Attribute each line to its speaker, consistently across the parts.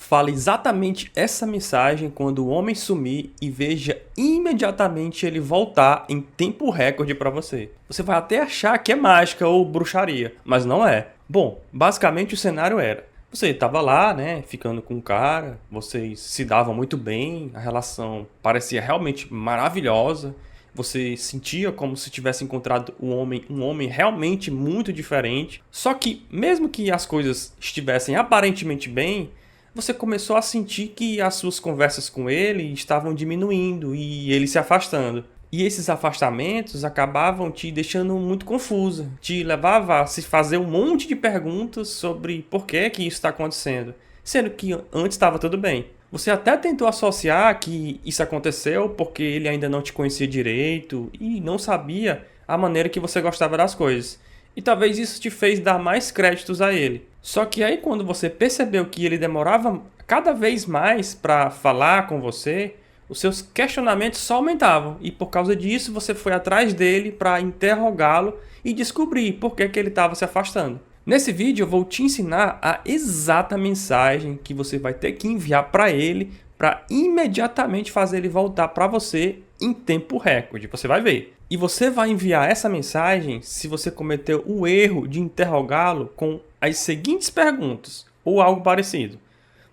Speaker 1: fala exatamente essa mensagem quando o homem sumir e veja imediatamente ele voltar em tempo recorde para você. Você vai até achar que é mágica ou bruxaria, mas não é. Bom, basicamente o cenário era: você estava lá, né, ficando com o cara, vocês se davam muito bem, a relação parecia realmente maravilhosa, você sentia como se tivesse encontrado um homem realmente muito diferente. Só que, mesmo que as coisas estivessem aparentemente bem, você começou a sentir que as suas conversas com ele estavam diminuindo e ele se afastando. E esses afastamentos acabavam te deixando muito confusa, te levava a se fazer um monte de perguntas sobre por que isso está acontecendo, sendo que antes estava tudo bem. Você até tentou associar que isso aconteceu porque ele ainda não te conhecia direito e não sabia a maneira que você gostava das coisas. E talvez isso te fez dar mais créditos a ele. Só que aí quando você percebeu que ele demorava cada vez mais para falar com você, os seus questionamentos só aumentavam. E por causa disso você foi atrás dele para interrogá-lo e descobrir por que ele estava se afastando. Nesse vídeo eu vou te ensinar a exata mensagem que você vai ter que enviar para ele para imediatamente fazer ele voltar para você em tempo recorde. Você vai ver. E você vai enviar essa mensagem se você cometeu o erro de interrogá-lo com as seguintes perguntas ou algo parecido.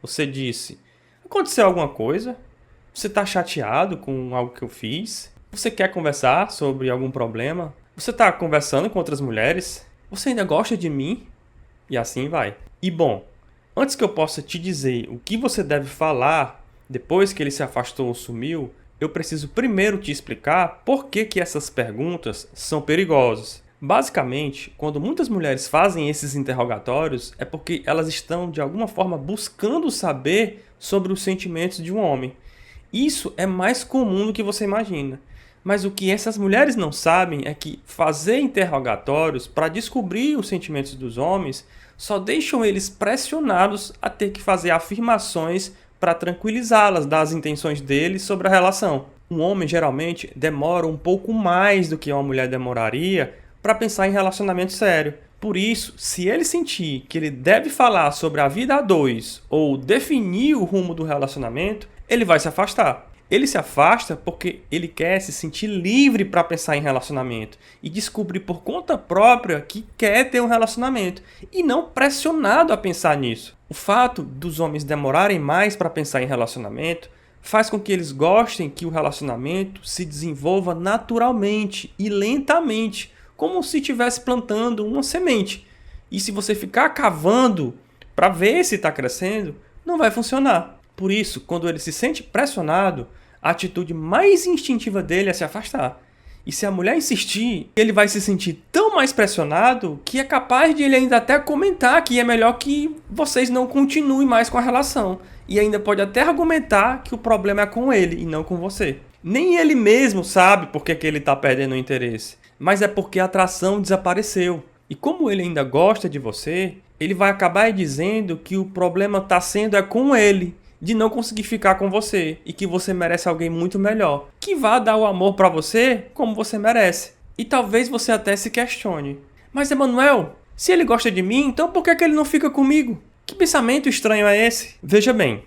Speaker 1: Você disse: aconteceu alguma coisa? Você está chateado com algo que eu fiz? Você quer conversar sobre algum problema? Você está conversando com outras mulheres? Você ainda gosta de mim? E assim vai. E bom, antes que eu possa te dizer o que você deve falar depois que ele se afastou ou sumiu, eu preciso primeiro te explicar por que essas perguntas são perigosas. Basicamente, quando muitas mulheres fazem esses interrogatórios, é porque elas estão de alguma forma buscando saber sobre os sentimentos de um homem. Isso é mais comum do que você imagina. Mas o que essas mulheres não sabem é que fazer interrogatórios para descobrir os sentimentos dos homens só deixam eles pressionados a ter que fazer afirmações para tranquilizá-las das intenções deles sobre a relação. Um homem geralmente demora um pouco mais do que uma mulher demoraria para pensar em relacionamento sério. Por isso, se ele sentir que ele deve falar sobre a vida a dois ou definir o rumo do relacionamento, ele vai se afastar. Ele se afasta porque ele quer se sentir livre para pensar em relacionamento e descobrir por conta própria que quer ter um relacionamento e não pressionado a pensar nisso. O fato dos homens demorarem mais para pensar em relacionamento faz com que eles gostem que o relacionamento se desenvolva naturalmente e lentamente, como se estivesse plantando uma semente. E se você ficar cavando para ver se está crescendo, não vai funcionar. Por isso, quando ele se sente pressionado, a atitude mais instintiva dele é se afastar. E se a mulher insistir, ele vai se sentir tão mais pressionado que é capaz de ele ainda até comentar que é melhor que vocês não continuem mais com a relação. E ainda pode até argumentar que o problema é com ele e não com você. Nem ele mesmo sabe por que ele está perdendo o interesse, mas é porque a atração desapareceu. E como ele ainda gosta de você, ele vai acabar dizendo que o problema está sendo com ele, de não conseguir ficar com você e que você merece alguém muito melhor, que vá dar o amor para você como você merece. E talvez você até se questione: mas Emanuel, se ele gosta de mim, então por que ele não fica comigo? Que pensamento estranho é esse? Veja bem,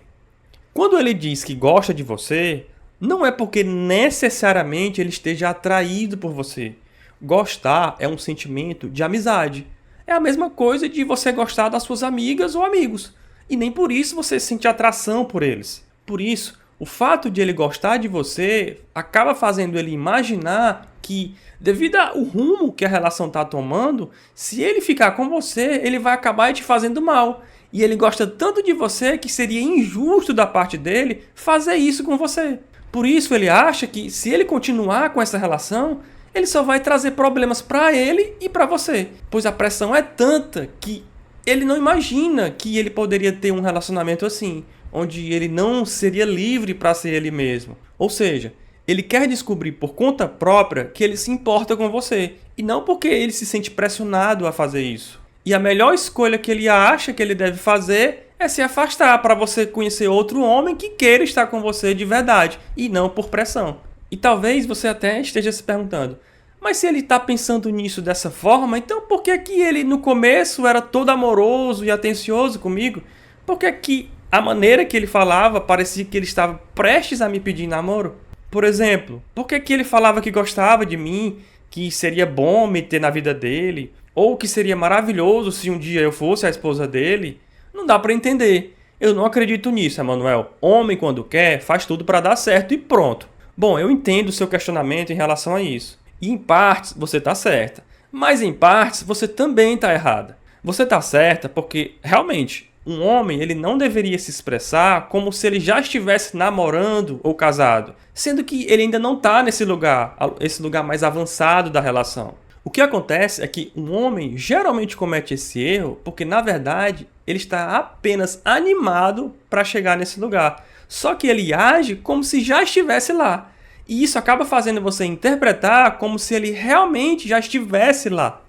Speaker 1: quando ele diz que gosta de você, não é porque necessariamente ele esteja atraído por você. Gostar é um sentimento de amizade. É a mesma coisa de você gostar das suas amigas ou amigos. E nem por isso você sente atração por eles. Por isso, o fato de ele gostar de você acaba fazendo ele imaginar que, devido ao rumo que a relação está tomando, se ele ficar com você, ele vai acabar te fazendo mal. E ele gosta tanto de você que seria injusto da parte dele fazer isso com você. Por isso ele acha que, se ele continuar com essa relação, ele só vai trazer problemas para ele e para você. Pois a pressão é tanta que ele não imagina que ele poderia ter um relacionamento assim, onde ele não seria livre para ser ele mesmo. Ou seja, ele quer descobrir por conta própria que ele se importa com você, e não porque ele se sente pressionado a fazer isso. E a melhor escolha que ele acha que ele deve fazer é se afastar para você conhecer outro homem que queira estar com você de verdade, e não por pressão. E talvez você até esteja se perguntando: mas se ele está pensando nisso dessa forma, então por que ele no começo era todo amoroso e atencioso comigo? Por que A maneira que ele falava parecia que ele estava prestes a me pedir namoro. Por exemplo, por que ele falava que gostava de mim, que seria bom me ter na vida dele, ou que seria maravilhoso se um dia eu fosse a esposa dele? Não dá pra entender. Eu não acredito nisso, Emanuel. Homem, quando quer, faz tudo pra dar certo e pronto. Bom, eu entendo o seu questionamento em relação a isso. E em partes você tá certa. Mas em partes você também tá errada. Você tá certa porque, realmente, um homem ele não deveria se expressar como se ele já estivesse namorando ou casado, sendo que ele ainda não está nesse lugar, esse lugar mais avançado da relação. O que acontece é que um homem geralmente comete esse erro porque, na verdade, ele está apenas animado para chegar nesse lugar. Só que ele age como se já estivesse lá. E isso acaba fazendo você interpretar como se ele realmente já estivesse lá.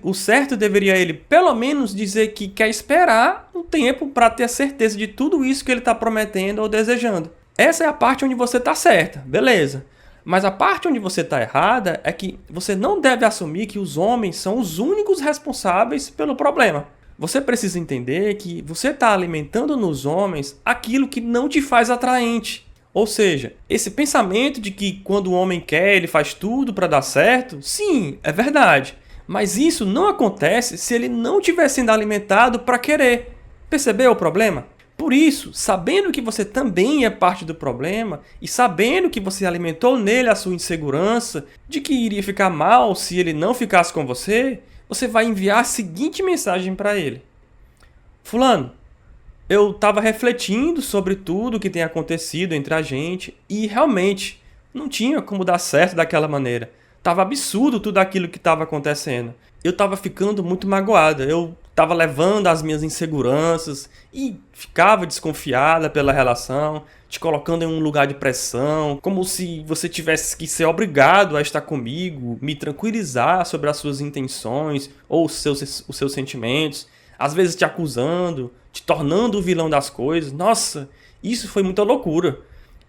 Speaker 1: O certo deveria ele pelo menos dizer que quer esperar um tempo para ter a certeza de tudo isso que ele está prometendo ou desejando. Essa é a parte onde você está certa, beleza. Mas a parte onde você está errada é que você não deve assumir que os homens são os únicos responsáveis pelo problema. Você precisa entender que você está alimentando nos homens aquilo que não te faz atraente. Ou seja, esse pensamento de que quando o homem quer, ele faz tudo para dar certo, sim, é verdade. Mas isso não acontece se ele não estiver sendo alimentado para querer. Percebeu o problema? Por isso, sabendo que você também é parte do problema e sabendo que você alimentou nele a sua insegurança de que iria ficar mal se ele não ficasse com você, você vai enviar a seguinte mensagem para ele. Fulano, eu estava refletindo sobre tudo que tem acontecido entre a gente e realmente não tinha como dar certo daquela maneira. Tava absurdo tudo aquilo que estava acontecendo. Eu estava ficando muito magoada. Eu estava levando as minhas inseguranças e ficava desconfiada pela relação, te colocando em um lugar de pressão, como se você tivesse que ser obrigado a estar comigo, me tranquilizar sobre as suas intenções ou os seus sentimentos, às vezes te acusando, te tornando o vilão das coisas. Nossa, isso foi muita loucura.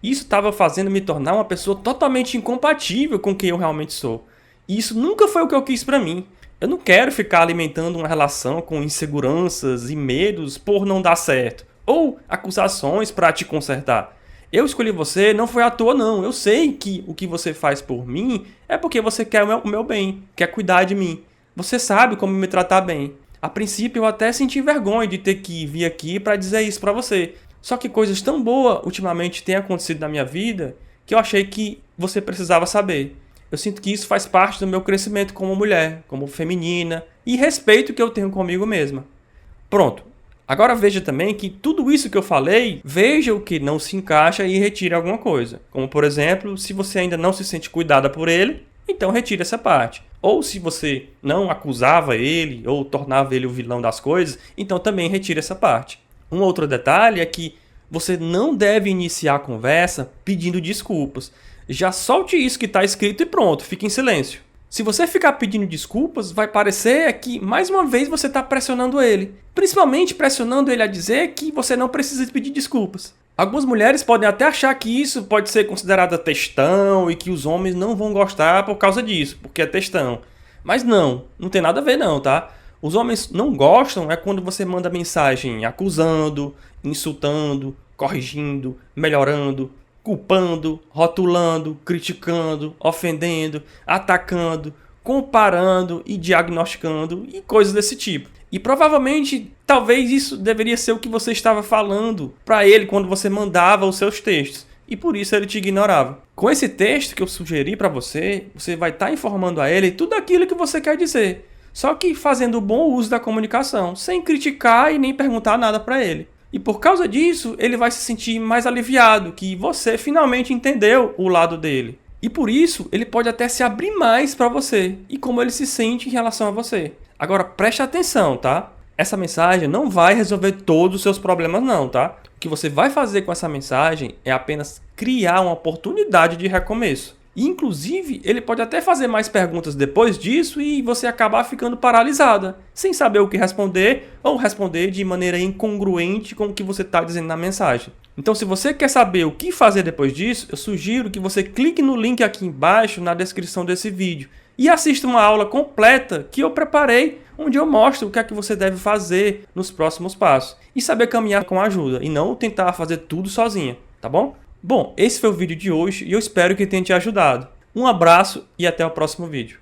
Speaker 1: Isso estava fazendo me tornar uma pessoa totalmente incompatível com quem eu realmente sou. E isso nunca foi o que eu quis pra mim. Eu não quero ficar alimentando uma relação com inseguranças e medos por não dar certo. Ou acusações pra te consertar. Eu escolhi você, não foi à toa não. Eu sei que o que você faz por mim é porque você quer o meu bem, quer cuidar de mim. Você sabe como me tratar bem. A princípio eu até senti vergonha de ter que vir aqui pra dizer isso pra você. Só que coisas tão boas ultimamente têm acontecido na minha vida que eu achei que você precisava saber. Eu sinto que isso faz parte do meu crescimento como mulher, como feminina e respeito que eu tenho comigo mesma. Pronto. Agora veja também que tudo isso que eu falei, veja o que não se encaixa e retire alguma coisa. Como por exemplo, se você ainda não se sente cuidada por ele, então retire essa parte. Ou se você não acusava ele ou tornava ele o vilão das coisas, então também retire essa parte. Um outro detalhe é que você não deve iniciar a conversa pedindo desculpas. Já solte isso que está escrito e pronto, fique em silêncio. Se você ficar pedindo desculpas, vai parecer que mais uma vez você está pressionando ele. Principalmente pressionando ele a dizer que você não precisa pedir desculpas. Algumas mulheres podem até achar que isso pode ser considerado textão e que os homens não vão gostar por causa disso, porque é textão. Mas não tem nada a ver não, tá? Os homens não gostam é quando você manda mensagem acusando, insultando, corrigindo, melhorando, culpando, rotulando, criticando, ofendendo, atacando, comparando e diagnosticando e coisas desse tipo. E provavelmente, talvez isso deveria ser o que você estava falando para ele quando você mandava os seus textos. E por isso ele te ignorava. Com esse texto que eu sugeri para você, você vai estar informando a ele tudo aquilo que você quer dizer. Só que fazendo bom uso da comunicação, sem criticar e nem perguntar nada para ele. E por causa disso, ele vai se sentir mais aliviado, que você finalmente entendeu o lado dele. E por isso, ele pode até se abrir mais para você e como ele se sente em relação a você. Agora, preste atenção, tá? Essa mensagem não vai resolver todos os seus problemas não, tá? O que você vai fazer com essa mensagem é apenas criar uma oportunidade de recomeço. E, inclusive, ele pode até fazer mais perguntas depois disso e você acabar ficando paralisada, sem saber o que responder ou responder de maneira incongruente com o que você está dizendo na mensagem. Então, se você quer saber o que fazer depois disso, eu sugiro que você clique no link aqui embaixo na descrição desse vídeo e assista uma aula completa que eu preparei onde eu mostro o que é que você deve fazer nos próximos passos. E saber caminhar com ajuda, e não tentar fazer tudo sozinha, tá bom? Bom, esse foi o vídeo de hoje e eu espero que tenha te ajudado. Um abraço e até o próximo vídeo.